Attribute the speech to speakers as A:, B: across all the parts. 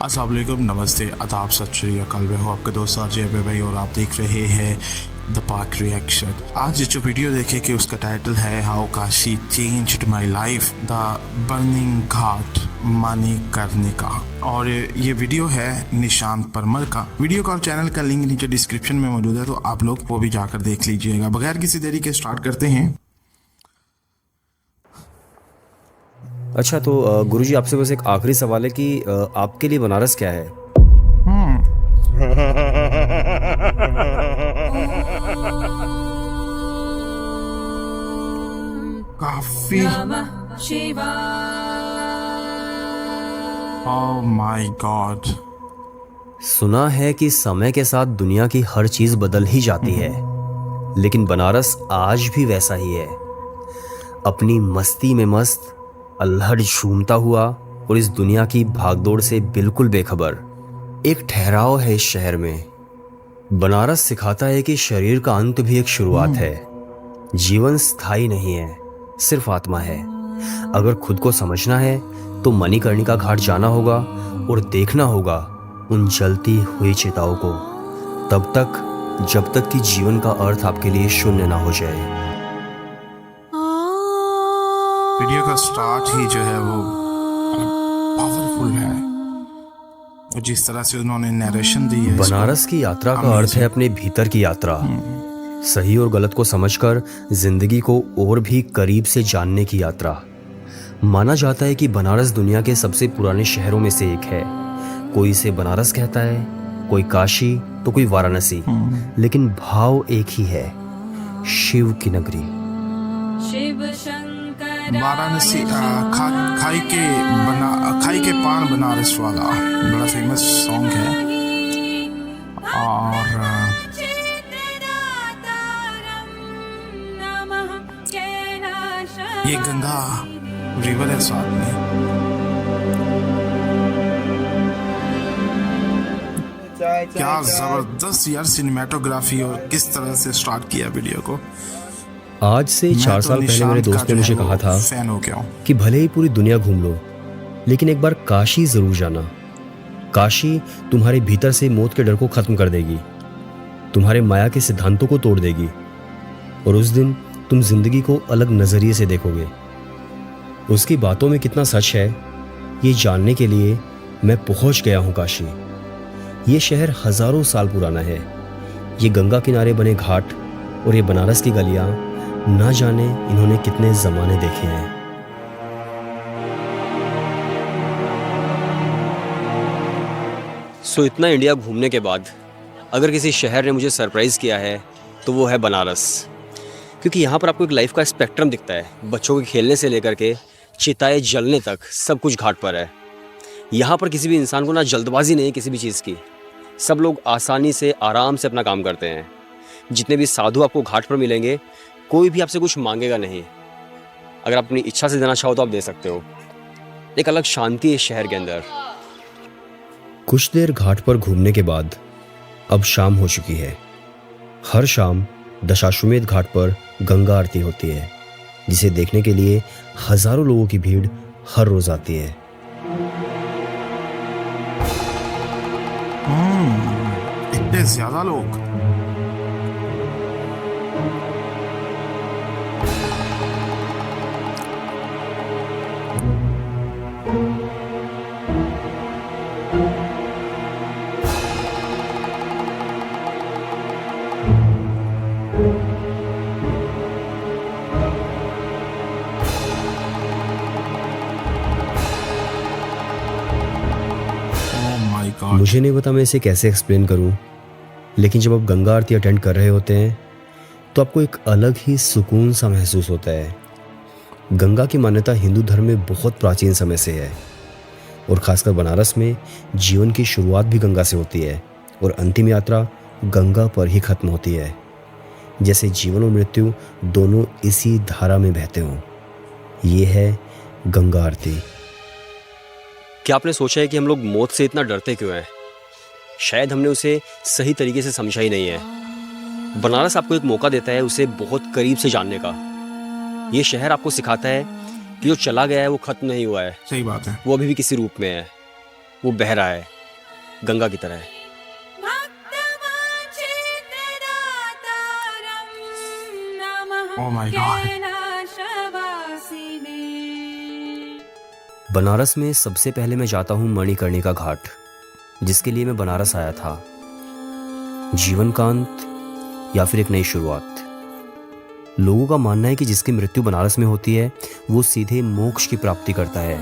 A: अस्सलाम वालेकुम, नमस्ते, आदाब, सत श्री अकाल। मैं हूँ आपके दोस्त अजय भाई और आप देख रहे हैं द पाक रिएक्शन। आज जो वीडियो देखेंगे उसका टाइटल है how Kashi changed my life, the burning ghat Manikarnika. और ये वीडियो है निशांत परमार का। वीडियो का और चैनल का लिंक नीचे डिस्क्रिप्शन में मौजूद है, तो आप लोग वो भी जाकर देख लीजिएगा। बगैर किसी देरी के स्टार्ट करते हैं।
B: अच्छा, तो गुरुजी आपसे बस एक आखिरी सवाल है कि आपके लिए बनारस क्या है?
A: काफी ओह माय गॉड।
B: सुना है कि समय के साथ दुनिया की हर चीज बदल ही जाती है, लेकिन बनारस आज भी वैसा ही है, अपनी मस्ती में मस्त, अल्हड़ झूमता हुआ और इस दुनिया की भागदौड़ से बिल्कुल बेखबर। एक ठहराव है इस शहर में। बनारस सिखाता है कि शरीर का अंत भी एक शुरुआत है। जीवन स्थायी नहीं है, सिर्फ आत्मा है। अगर खुद को समझना है तो मणिकर्णिका घाट जाना होगा और देखना होगा उन जलती हुई चिताओं को, तब तक जब तक कि जीवन का अर्थ आपके लिए शून्य ना हो जाए।
A: वीडियो का स्टार्ट ही जो है वो पावरफुल है, और जिस तरह से उन्होंने नरेशन दी है।
B: बनारस की यात्रा का अर्थ है अपने भीतर की यात्रा। सही और गलत को समझकर जिंदगी को और भी करीब से जानने की यात्रा। माना जाता है कि बनारस दुनिया के सबसे पुराने शहरों में से एक है। कोई इसे बनारस कहता है, कोई काशी, तो कोई वाराणसी, लेकिन भाव एक ही है, शिव की नगरी।
A: वाराणसी खाई के पान बनारस वाला बड़ा फेमस सॉन्ग है। और ये गंगा रिवर है साथ में। क्या जबरदस्त यार सिनेमेटोग्राफी, और किस तरह से स्टार्ट किया वीडियो को।
B: आज से 4 साल पहले मेरे दोस्त ने मुझे कहा था
A: फैन हो गया
B: कि भले ही पूरी दुनिया घूम लो, लेकिन एक बार काशी जरूर जाना। काशी तुम्हारे भीतर से मौत के डर को खत्म कर देगी, तुम्हारे माया के सिद्धांतों को तोड़ देगी, और उस दिन तुम जिंदगी को अलग नजरिए से देखोगे। उसकी बातों में कितना सच है, ये जानने के लिए मैं पहुंच गया हूं काशी। ये शहर हजारों साल पुराना है। ये गंगा किनारे बने घाट और ये बनारस की गलियां, ना जाने इन्होंने कितने जमाने देखे हैं। इतना इंडिया घूमने के बाद अगर किसी शहर ने मुझे सरप्राइज किया है तो वो है बनारस, क्योंकि यहाँ पर आपको एक लाइफ का स्पेक्ट्रम दिखता है। बच्चों के खेलने से लेकर के चिताएं जलने तक सब कुछ घाट पर है। यहाँ पर किसी भी इंसान को ना जल्दबाजी नहीं है किसी भी चीज़ की। सब लोग आसानी से आराम से अपना काम करते हैं। जितने भी साधु आपको घाट पर मिलेंगे, कोई भी आपसे कुछ मांगेगा नहीं। अगर आप अपनी इच्छा से देना चाहो तो आप दे सकते हो। एक अलग शांति है इस शहर के अंदर। कुछ देर घाट पर घूमने के बाद अब शाम हो चुकी है। हर शाम दशाश्वमेध घाट पर गंगा आरती होती है, जिसे देखने के लिए हजारों लोगों की भीड़ हर रोज आती है।
A: इतने ज्यादा लोग।
B: मुझे नहीं पता मैं इसे कैसे एक्सप्लेन करूं, लेकिन जब आप गंगा आरती अटेंड कर रहे होते हैं तो आपको एक अलग ही सुकून सा महसूस होता है। गंगा की मान्यता हिंदू धर्म में बहुत प्राचीन समय से है, और खासकर बनारस में जीवन की शुरुआत भी गंगा से होती है और अंतिम यात्रा गंगा पर ही खत्म होती है। जैसे जीवन और मृत्यु दोनों इसी धारा में बहते हों। ये है गंगा आरती। क्या आपने सोचा है कि हम लोग मौत से इतना डरते क्यों हैं? शायद हमने उसे सही तरीके से समझा ही नहीं है। बनारस आपको एक मौका देता है उसे बहुत करीब से जानने का। ये शहर आपको सिखाता है कि जो चला गया है वो खत्म नहीं हुआ है।
A: सही बात है।
B: वो अभी भी किसी रूप में है, वो बह रहा है, गंगा की तरह है।
A: Oh my God.
B: बनारस में सबसे पहले मैं जाता हूँ मणिकर्णिका घाट, जिसके लिए मैं बनारस आया था। जीवन का अंत या फिर एक नई शुरुआत। लोगों का मानना है कि जिसकी मृत्यु बनारस में होती है वो सीधे मोक्ष की प्राप्ति करता है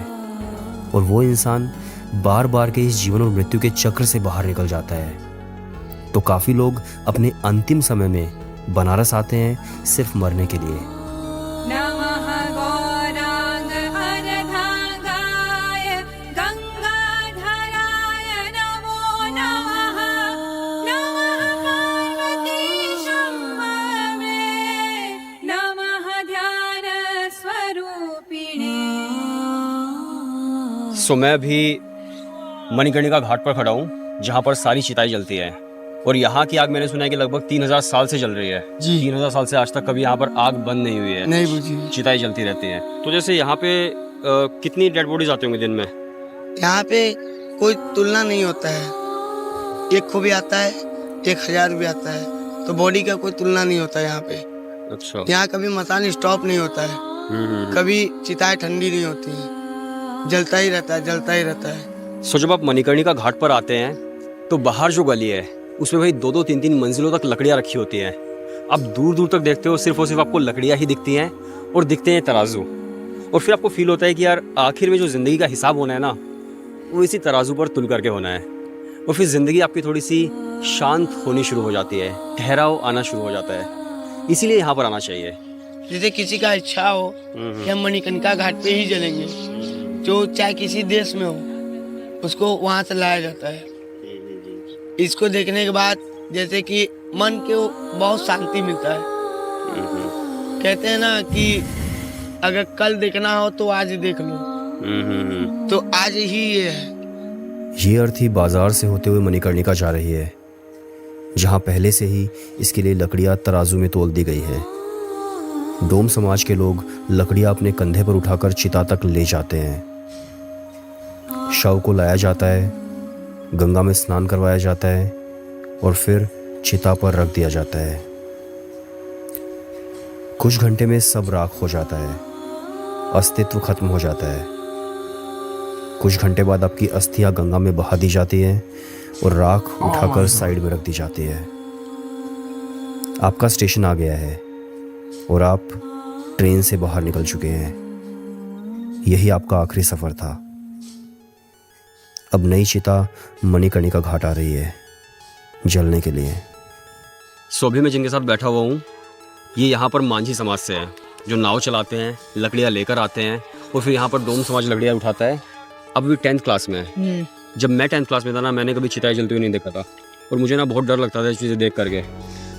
B: और वो इंसान बार बार के इस जीवन और मृत्यु के चक्र से बाहर निकल जाता है। तो काफ़ी लोग अपने अंतिम समय में बनारस आते हैं सिर्फ मरने के लिए। सो मैं अभी मणिकर्णिका घाट पर खड़ा हूँ, जहाँ पर सारी चिताएं जलती है और यहाँ की आग मैंने सुना है कि लगभग 3000 साल से जल रही है जी। 3000 साल से आज तक कभी यहाँ पर आग बंद नहीं हुई है, नहीं बुझी, चिताएं जलती रहती हैं। तो जैसे यहाँ पे कितनी डेड बॉडीज आती होंगी दिन में?
C: यहाँ पे कोई तुलना नहीं होता है, 100 भी आता है, 1000 भी आता है, तो बॉडी का कोई तुलना नहीं होता है यहाँ पे।
B: अच्छा।
C: यहाँ कभी मसान स्टॉप नहीं होता है, कभी चिताएं ठंडी नहीं होती है, जलता ही रहता है, जलता ही रहता है।
B: सो जब आप मणिकर्णिका घाट पर आते हैं तो बाहर जो गली है उसमें भाई 2-2, 3-3 मंजिलों तक लकड़ियाँ रखी होती हैं। आप दूर दूर तक देखते हो, सिर्फ और सिर्फ आपको लकड़ियाँ ही दिखती हैं और दिखते हैं तराजू। और फिर आपको फील होता है कि यार आखिर में जो ज़िंदगी का हिसाब होना है ना, वो इसी तराजू पर तुल करके होना है। और फिर ज़िंदगी आपकी थोड़ी सी शांत होनी शुरू हो जाती है, ठहराव आना शुरू हो जाता है। इसीलिए यहाँ पर आना चाहिए।
C: जैसे किसी का इच्छा हो कि हम मणिकर्णिका घाट पे ही जलेंगे, जो चाहे किसी देश में हो, उसको वहाँ से लाया जाता है। इसको देखने के बाद जैसे कि मन को बहुत शांति मिलता है। कहते हैं ना कि अगर कल देखना हो तो आज देख लो, तो आज ही ये है।
B: ये अर्थी बाजार से होते हुए मणिकर्णिका जा रही है, जहाँ पहले से ही इसके लिए लकड़ियाँ तराजू में तोल दी गई है। डोम समाज के लोग लकड़ियाँ अपने कंधे पर उठाकर चिता तक ले जाते हैं। शव को लाया जाता है, गंगा में स्नान करवाया जाता है और फिर चिता पर रख दिया जाता है। कुछ घंटे में सब राख हो जाता है, अस्तित्व खत्म हो जाता है। कुछ घंटे बाद आपकी अस्थियां गंगा में बहा दी जाती हैं और राख उठाकर साइड में रख दी जाती है। आपका स्टेशन आ गया है और आप ट्रेन से बाहर निकल चुके हैं। यही आपका आखिरी सफर था। अब नई चिता मणिकर्णिका घाट आ रही है जलने के लिए। सो अभी मैं जिनके साथ बैठा हुआ हूँ, ये यहाँ पर मांझी समाज से हैं, जो नाव चलाते हैं, लकड़ियाँ लेकर आते हैं और फिर यहाँ पर डोम समाज लकड़ियाँ उठाता है। अब भी 10th क्लास में है। जब मैं 10th क्लास में था ना, मैंने कभी चिताएं जलती हुई नहीं देखा था और मुझे ना बहुत डर लगता था इस चीज़ें देख करके।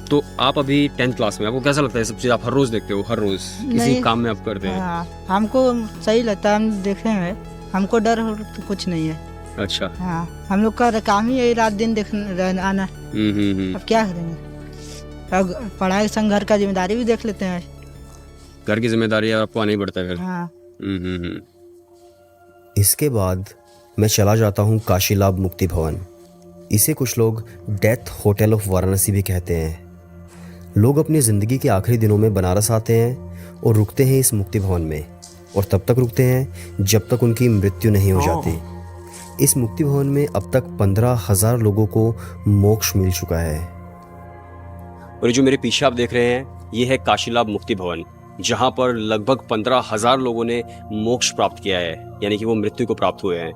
B: तो आप अभी 10th क्लास में, आपको कैसा लगता है सब चीज़? आप हर रोज़ देखते हो, हर रोज़ किसी काम में आप करते हैं?
D: हाँ, हमको सही लगता है, हम देखे हैं, हमको डर तो कुछ नहीं है।
B: अच्छा।
D: हाँ, हम लोग का काम ही है रात दिन आना। अब क्या करेंगे, अब पढ़ाई संग घर का जिम्मेदारी भी देख लेते हैं।
B: घर की जिम्मेदारी आपको आना ही पड़ता है फिर।
D: हाँ।
B: इसके बाद मैं चला जाता हूँ काशीलाभ मुक्ति भवन। इसे कुछ लोग डेथ होटल ऑफ वाराणसी भी कहते हैं। लोग अपनी ज़िंदगी के आखिरी दिनों में बनारस आते हैं और रुकते हैं इस मुक्ति भवन में, और तब तक रुकते हैं जब तक उनकी मृत्यु नहीं हो जाती। इस मुक्ति भवन में अब तक 15,000 लोगों को मोक्ष मिल चुका है। और ये जो मेरे पीछे आप देख रहे हैं, ये है काशीलाभ मुक्ति भवन, जहाँ पर लगभग 15,000 लोगों ने मोक्ष प्राप्त किया है, यानी कि वो मृत्यु को प्राप्त हुए हैं।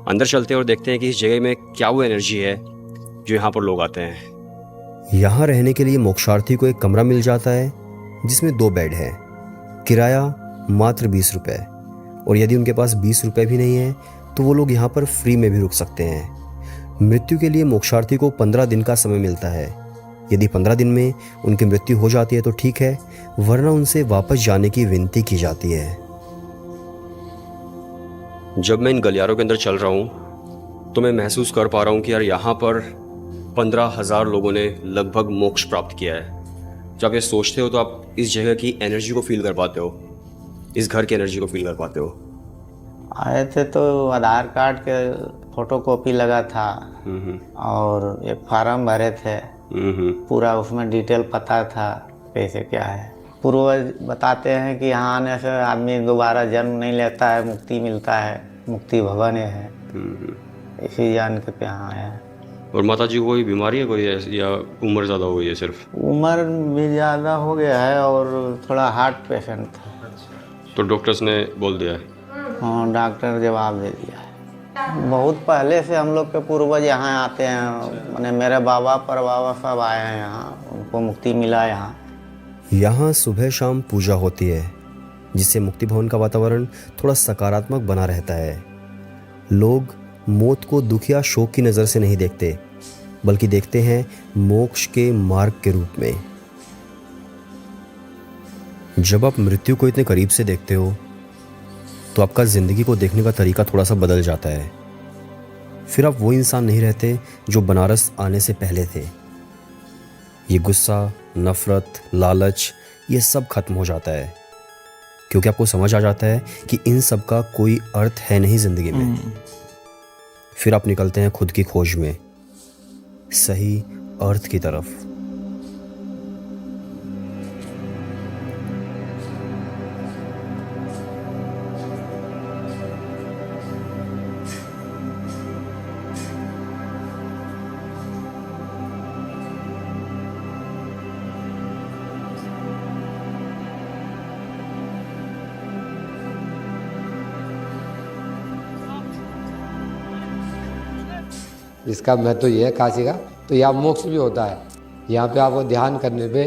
B: अंदर चलते हैं और देखते हैं कि इस जगह में क्या वो एनर्जी है जो यहाँ पर लोग आते हैं। यहाँ रहने के लिए मोक्षार्थी को एक कमरा मिल जाता है जिसमें 2 बेड है। किराया मात्र 20 रुपये, और यदि उनके पास 20 रुपये भी नहीं है तो वो लोग यहाँ पर फ्री में भी रुक सकते हैं। मृत्यु के लिए मोक्षार्थी को 15 दिन का समय मिलता है। यदि 15 दिन में उनकी मृत्यु हो जाती है तो ठीक है, वरना उनसे वापस जाने की विनती की जाती है। जब मैं इन गलियारों के अंदर चल रहा हूँ तो मैं महसूस कर पा रहा हूँ कि यार यहाँ पर 15,000 लोगों ने लगभग मोक्ष प्राप्त किया है। जब ये सोचते हो तो आप इस जगह की एनर्जी को फील कर पाते हो, इस घर की एनर्जी को फील कर पाते हो।
E: आए थे तो आधार कार्ड के फोटो कॉपी लगा था और एक फार्म भरे थे, पूरा उसमें डिटेल पता था कैसे क्या है। पूर्वज बताते हैं कि यहाँ आने से आदमी दोबारा जन्म नहीं लेता है, मुक्ति मिलता है, मुक्ति भवन है, इसी जान के यहाँ आया है।
B: और माता जी को कोई बीमारी है कोई या उम्र ज़्यादा हो गई है? सिर्फ
E: उम्र भी ज़्यादा हो गया है और थोड़ा हार्ट पेशेंट था।
B: तो डॉक्टर्स ने बोल दिया है?
E: हाँ, डॉक्टर जवाब दे दिया है। बहुत पहले से हम लोग के पूर्वज यहाँ आते हैं, मैंने मेरे बाबा परबाबा सब आए हैं यहाँ, उनको मुक्ति मिला यहाँ।
F: यहाँ सुबह शाम पूजा होती है जिससे मुक्ति भवन का वातावरण थोड़ा सकारात्मक बना रहता है। लोग मौत को दुख या शोक की नज़र से नहीं देखते बल्कि देखते हैं मोक्ष के मार्ग के रूप में। जब आप मृत्यु को इतने करीब से देखते हो तो आपका ज़िंदगी को देखने का तरीका थोड़ा सा बदल जाता है। फिर आप वो इंसान नहीं रहते जो बनारस आने से पहले थे। ये गुस्सा, नफ़रत, लालच, ये सब खत्म हो जाता है क्योंकि आपको समझ आ जाता है कि इन सब का कोई अर्थ है नहीं ज़िंदगी में। फिर आप निकलते हैं खुद की खोज में, सही अर्थ की तरफ।
G: इसका महत्व ये है काशी का, तो यहाँ मोक्ष भी होता है। यहाँ पे आपको ध्यान करने पे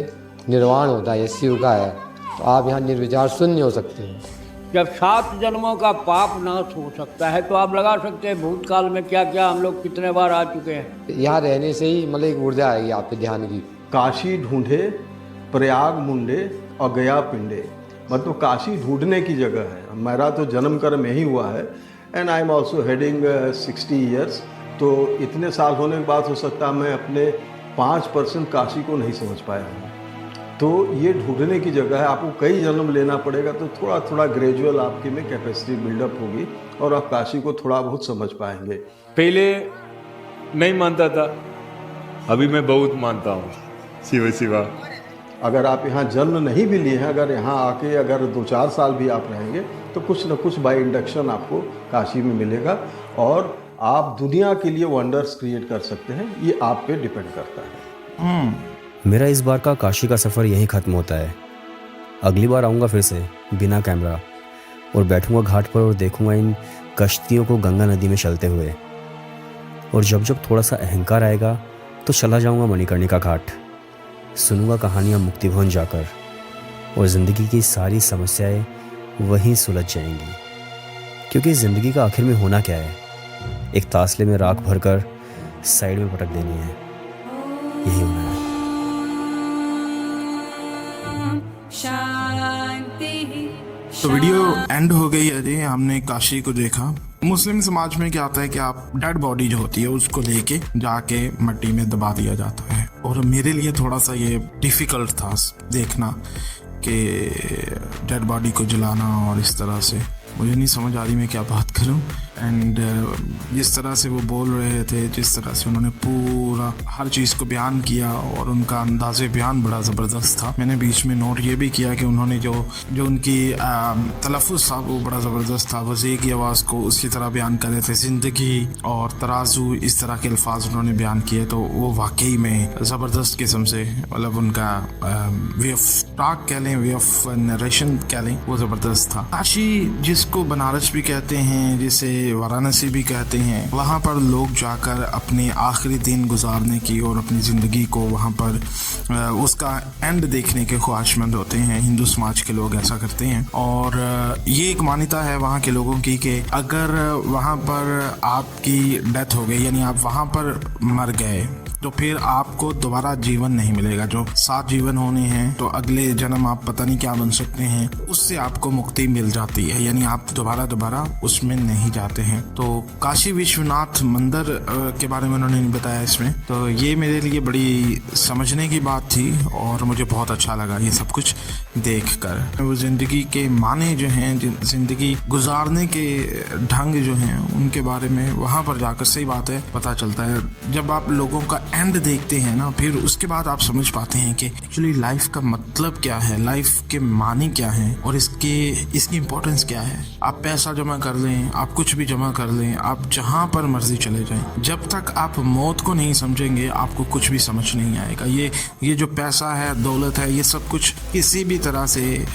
G: निर्वाण होता है, ये शिव का है। तो आप यहाँ निर्विचार शून्य हो सकते हैं।
H: जब 7 जन्मों का पाप नाश हो सकता है तो आप लगा सकते हैं भूतकाल में क्या क्या हम लोग कितने बार आ चुके हैं।
G: यहाँ रहने से ही मतलब एक ऊर्जा आएगी आप पे ध्यान की।
I: काशी ढूंढे, प्रयाग मुंडे और गया पिंडे, मतलब काशी ढूंढने की जगह है। मेरा तो जन्म कर्म यही हुआ है and I am also heading 60 years. तो इतने साल होने के बाद हो सकता है मैं अपने 5% काशी को नहीं समझ पाया हूँ। तो ये ढूंढने की जगह है, आपको कई जन्म लेना पड़ेगा, तो थोड़ा थोड़ा ग्रेजुअल आपकी में कैपेसिटी बिल्डअप होगी और आप काशी को थोड़ा बहुत समझ पाएंगे।
J: पहले नहीं मानता था, अभी मैं बहुत मानता हूँ। शिव शिवा।
I: अगर आप यहाँ जन्म नहीं भी लिए हैं, अगर यहाँ आके अगर 2-4 साल भी आप रहेंगे तो कुछ न कुछ बाय इंडक्शन आपको काशी में मिलेगा और आप दुनिया के लिए वंडर्स क्रिएट कर सकते हैं। ये आप पे डिपेंड करता है।
F: मेरा इस बार का काशी का सफ़र यहीं ख़त्म होता है। अगली बार आऊँगा फिर से बिना कैमरा और बैठूँगा घाट पर और देखूँगा इन कश्तियों को गंगा नदी में चलते हुए। और जब जब थोड़ा सा अहंकार आएगा तो चला जाऊँगा मणिकर्णिका घाट, सुनूंगा कहानियाँ मुक्ति भवन जाकर और ज़िंदगी की सारी समस्याएं वहीं सुलझ जाएंगी। क्योंकि ज़िंदगी का आखिर में होना क्या है? एक तासले में राख भरकर साइड में पटक देनी है, यही होना है।
A: तो वीडियो एंड हो गई है। हमने काशी को देखा। मुस्लिम समाज में क्या होता है कि आप डेड बॉडी जो होती है उसको लेके जाके मिट्टी में दबा दिया जाता है। और मेरे लिए थोड़ा सा ये डिफ़िकल्ट था देखना कि डेड बॉडी को जलाना और इस तरह से मुझे नहीं समझ आ रही मैं क्या बात करूं। एंड जिस तरह से वो बोल रहे थे, जिस तरह से उन्होंने पूरा हर चीज़ को बयान किया और उनका अंदाज़े बयान बड़ा ज़बरदस्त था। मैंने बीच में नोट ये भी किया कि उन्होंने जो उनकी तलफ़ुज़ था वो बड़ा ज़बरदस्त था। वज़ीर की आवाज़ को उसी तरह बयान कर रहे थे, ज़िंदगी और तराजू, इस तरह के अल्फाज उन्होंने बयान किए। तो वो वाकई में ज़बरदस्त किस्म से, मतलब उनका वे ऑफ टॉक कह लें, वे ऑफ नरेशन कह लें, वो ज़बरदस्त था। काशी जिसको बनारस भी कहते हैं, जिसे वाराणसी भी कहते हैं, वहाँ पर लोग जाकर अपने आखिरी दिन गुजारने की और अपनी ज़िंदगी को वहाँ पर उसका एंड देखने के ख्वाहिशमंद होते हैं। हिंदू समाज के लोग ऐसा करते हैं और ये एक मान्यता है वहाँ के लोगों की कि अगर वहाँ पर आपकी डेथ हो गई, यानी आप वहाँ पर मर गए, तो फिर आपको दोबारा जीवन नहीं मिलेगा। जो 7 जीवन होने हैं तो अगले जन्म आप पता नहीं क्या बन सकते हैं, उससे आपको मुक्ति मिल जाती है, यानी आप दोबारा उसमें नहीं जाते। करते हैं। तो काशी विश्वनाथ मंदिर के बारे में उन्होंने नहीं बताया इसमें, तो ये मेरे लिए बड़ी समझने की बात थी और मुझे बहुत अच्छा लगा ये सब कुछ देखकर। वो ज़िंदगी के माने जो हैं, ज़िंदगी गुजारने के ढंग जो हैं, उनके बारे में वहाँ पर जाकर सही बात है पता चलता है। जब आप लोगों का एंड देखते हैं ना, फिर उसके बाद आप समझ पाते हैं कि एक्चुअली लाइफ का मतलब क्या है, लाइफ के माने क्या हैं और इसकी इम्पोर्टेंस क्या है। आप पैसा जमा कर लें, आप कुछ भी जमा कर लें, आप जहाँ पर मर्जी चले जाएं, जब तक आप मौत को नहीं समझेंगे आपको कुछ भी समझ नहीं आएगा। ये जो पैसा है, दौलत है, ये सब कुछ किसी भी तरह से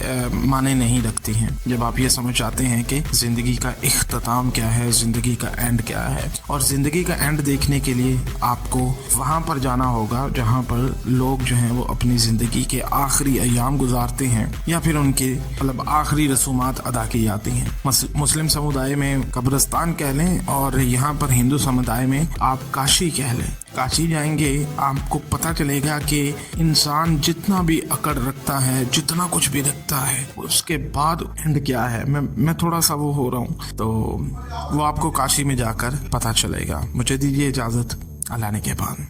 A: माने नहीं रखती हैं। जब आप ये समझ आते हैं कि ज़िंदगी का इख्तिताम क्या है, ज़िंदगी का एंड क्या है, और ज़िंदगी का एंड देखने के लिए आपको वहाँ पर जाना होगा जहाँ पर लोग जो हैं वो अपनी ज़िंदगी के आखिरी अयाम गुजारते हैं या फिर उनके मतलब आखिरी रसूमात अदा की जाती हैं। मुस्लिम समुदाय में कब्रिस्तान कह लें और यहाँ पर हिंदू समुदाय में आप काशी कह लें। काशी जाएंगे आपको पता चलेगा कि इंसान जितना भी अकड़ रखता है, जितना कुछ भी रखता है, उसके बाद एंड क्या है। मैं थोड़ा सा वो हो रहा हूँ, तो वो आपको काशी में जाकर पता चलेगा। मुझे दीजिए इजाज़त, अल्लाह ने के बाद।